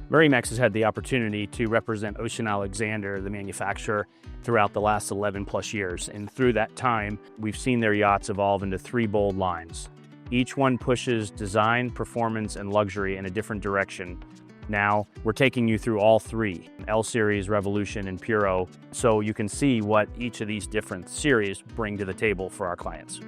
MarineMax has had the opportunity to represent Ocean Alexander, the manufacturer, throughout the last 11 plus years. And through that time, we've seen their yachts evolve into three bold lines. Each one pushes design, performance, and luxury in a different direction. Now, we're taking you through all three, L Series, Revolution, and Puro, so you can see what each of these different series bring to the table for our clients.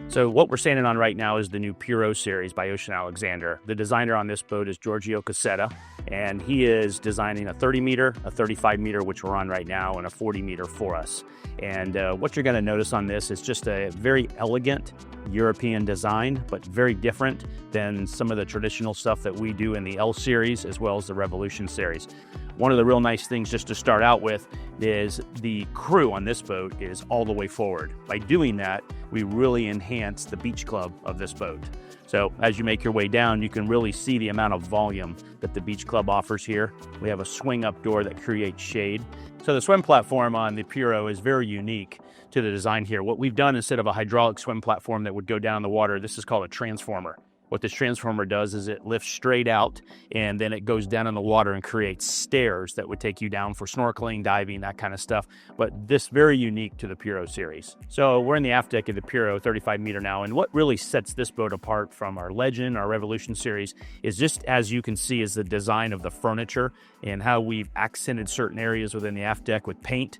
So what we're standing on right now is the new Puro series by Ocean Alexander. The designer on this boat is Giorgio Cassetta, and he is designing a 30 meter, a 35 meter, which we're on right now, and a 40 meter for us. And what you're gonna notice on this is just a very elegant European design, but very different than some of the traditional stuff that we do in the L series as well as the Revolution series. One of the real nice things just to start out with is the crew on this boat is all the way forward. By doing that, we really enhance the beach club of this boat. So as you make your way down, you can really see the amount of volume that the beach club offers here. We have a swing up door that creates shade. So the swim platform on the Puro is very unique to the design here. What we've done, instead of a hydraulic swim platform that would go down in the water, this is called a transformer. What this transformer does is it lifts straight out and then it goes down in the water and creates stairs that would take you down for snorkeling, diving, that kind of stuff. But this very unique to the Puro series. So we're in the aft deck of the Puro 35 meter now, and what really sets this boat apart from our Legend, our Revolution series, is just, as you can see, is the design of the furniture and how we've accented certain areas within the aft deck with paint.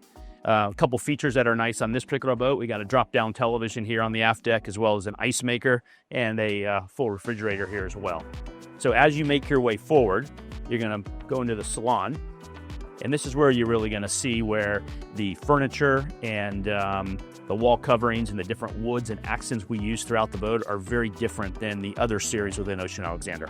A couple features that are nice on this particular boat. We got a drop-down television here on the aft deck, as well as an ice maker and a full refrigerator here as well. So as you make your way forward, you're gonna go into the salon, and this is where you're really gonna see where the furniture and the wall coverings and the different woods and accents we use throughout the boat are very different than the other series within Ocean Alexander.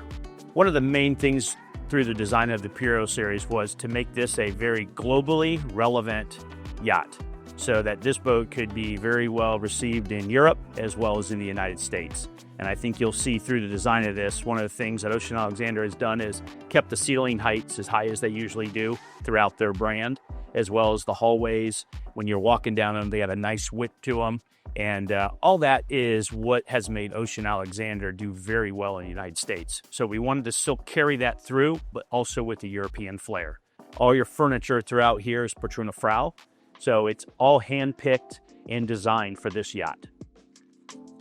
One of the main things through the design of the Puro series was to make this a very globally relevant yacht, so that this boat could be very well received in Europe as well as in the United States. And I think you'll see through the design of this, one of the things that Ocean Alexander has done is kept the ceiling heights as high as they usually do throughout their brand, as well as the hallways. When you're walking down them, they have a nice width to them. And all that is what has made Ocean Alexander do very well in the United States. So we wanted to still carry that through, but also with the European flair. All your furniture throughout here is Patrona Frau. So it's all hand-picked and designed for this yacht.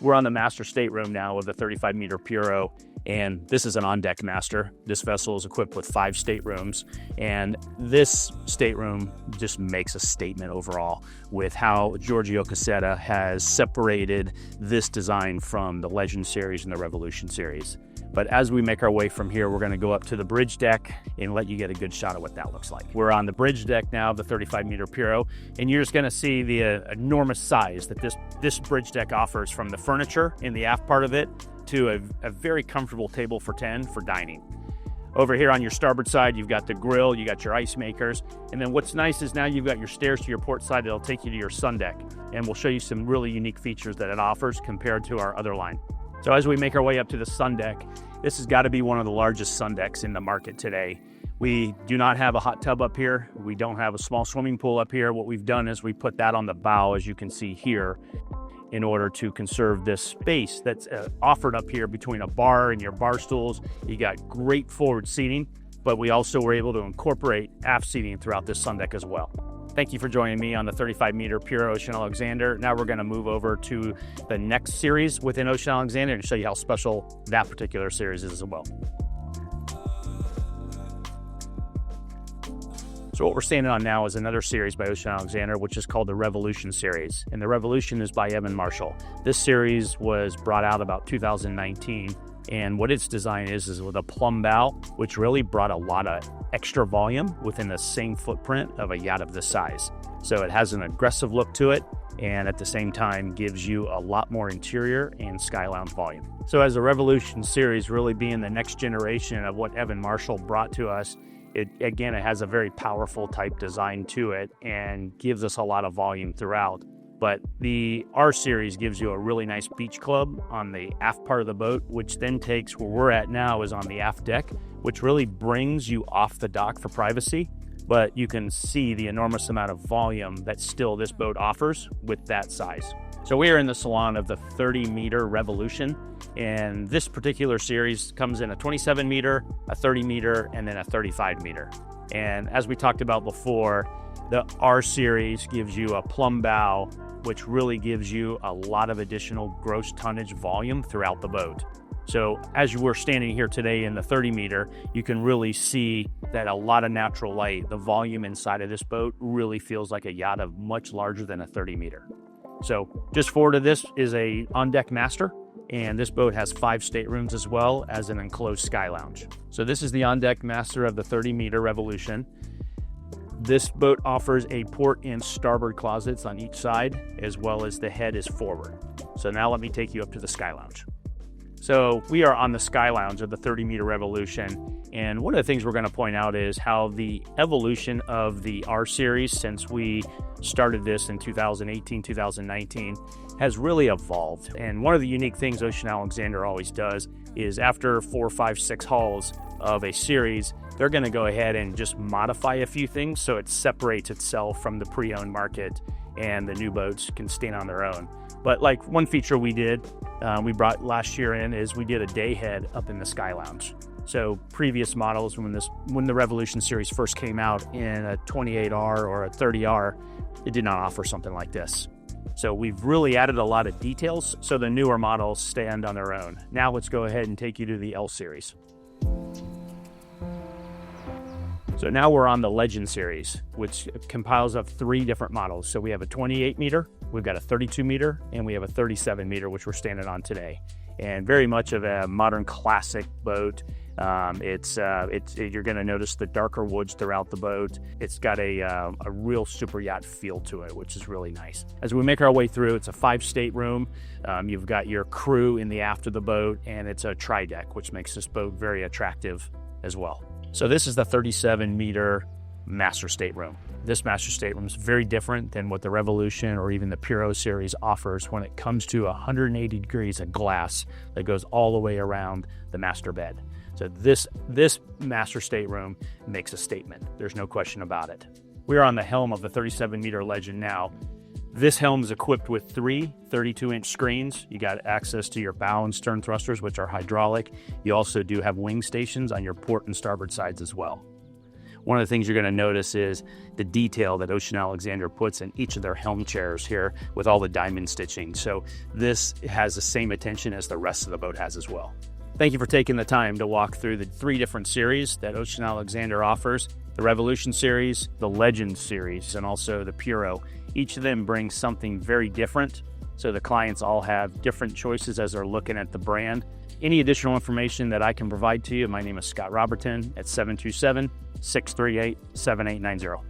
We're on the master stateroom now of the 35 meter Puro, and this is an on-deck master. This vessel is equipped with 5 staterooms, and this stateroom just makes a statement overall with how Giorgio Cassetta has separated this design from the Legend series and the Revolution series. But as we make our way from here, we're gonna go up to the bridge deck and let you get a good shot of what that looks like. We're on the bridge deck now of the 35 meter Puro, and you're just gonna see the enormous size that this bridge deck offers, from the furniture in the aft part of it to a very comfortable table for 10 for dining. Over here on your starboard side, you've got the grill, you got your ice makers, and then what's nice is now you've got your stairs to your port side that'll take you to your sun deck, and we'll show you some really unique features that it offers compared to our other line. So as we make our way up to the sun deck, this has got to be one of the largest sun decks in the market today. We do not have a hot tub up here. We don't have a small swimming pool up here. What we've done is we put that on the bow, as you can see here, in order to conserve this space that's offered up here between a bar and your bar stools. You got great forward seating, but we also were able to incorporate aft seating throughout this sun deck as well. Thank you for joining me on the 35 meter Puro Ocean Alexander. Now we're going to move over to the next series within Ocean Alexander and show you how special that particular series is as well. So what we're standing on now is another series by Ocean Alexander, which is called the Revolution series. And the Revolution is by Evan Marshall. This series was brought out about 2019. And what its design is with a plumb bow, which really brought a lot of extra volume within the same footprint of a yacht of this size. So it has an aggressive look to it, and at the same time gives you a lot more interior and sky lounge volume. So as the Revolution series really being the next generation of what Evan Marshall brought to us, it has a very powerful type design to it and gives us a lot of volume throughout. But the R series gives you a really nice beach club on the aft part of the boat, which then takes where we're at now is on the aft deck, which really brings you off the dock for privacy. But you can see the enormous amount of volume that still this boat offers with that size. So we are in the salon of the 30-meter Revolution, and this particular series comes in a 27-meter, a 30-meter, and then a 35-meter. And as we talked about before, the R series gives you a plumb bow, which really gives you a lot of additional gross tonnage volume throughout the boat. So as you were standing here today in the 30-meter, you can really see that a lot of natural light, the volume inside of this boat really feels like a yacht of much larger than a 30-meter. So just forward of this is a on-deck master, and this boat has 5 staterooms as well as an enclosed sky lounge. So this is the on-deck master of the 30-meter Revolution. This boat offers a port and starboard closets on each side, as well as the head is forward. So now let me take you up to the sky lounge. So we are on the sky lounge of the 30-meter Revolution, and one of the things we're going to point out is how the evolution of the R series since we started this in 2018, 2019 has really evolved. And one of the unique things Ocean Alexander always does is after 4, 5, 6 hulls of a series, they're going to go ahead and just modify a few things so it separates itself from the pre-owned market and the new boats can stand on their own. But like one feature we did, we brought last year in, is we did a day head up in the sky lounge. So previous models, when the Revolution series first came out in a 28R or a 30R, it did not offer something like this. So we've really added a lot of details so the newer models stand on their own. Now let's go ahead and take you to the L series. So now we're on the Legend series, which compiles of 3 different models. So we have a 28-meter, we've got a 32-meter, and we have a 37-meter, which we're standing on today. And very much of a modern classic boat. You're going to notice the darker woods throughout the boat. It's got a real super yacht feel to it, which is really nice. As we make our way through, it's a 5 stateroom. You've got your crew in the aft of the boat, and it's a tri-deck, which makes this boat very attractive as well. So this is the 37-meter master stateroom. This master stateroom is very different than what the Revolution or even the Puro series offers when it comes to 180 degrees of glass that goes all the way around the master bed. So this master stateroom makes a statement. There's no question about it. We're on the helm of the 37-meter Legend now. This helm is equipped with 3 32-inch screens. You got access to your bow and stern thrusters, which are hydraulic. You also do have wing stations on your port and starboard sides as well. One of the things you're going to notice is the detail that Ocean Alexander puts in each of their helm chairs here with all the diamond stitching. So this has the same attention as the rest of the boat has as well. Thank you for taking the time to walk through the 3 different series that Ocean Alexander offers: the Revolution series, the Legend series, and also the Puro. Each of them brings something very different, so the clients all have different choices as they're looking at the brand. Any additional information that I can provide to you, my name is Scott Roberton at 727-638-7890.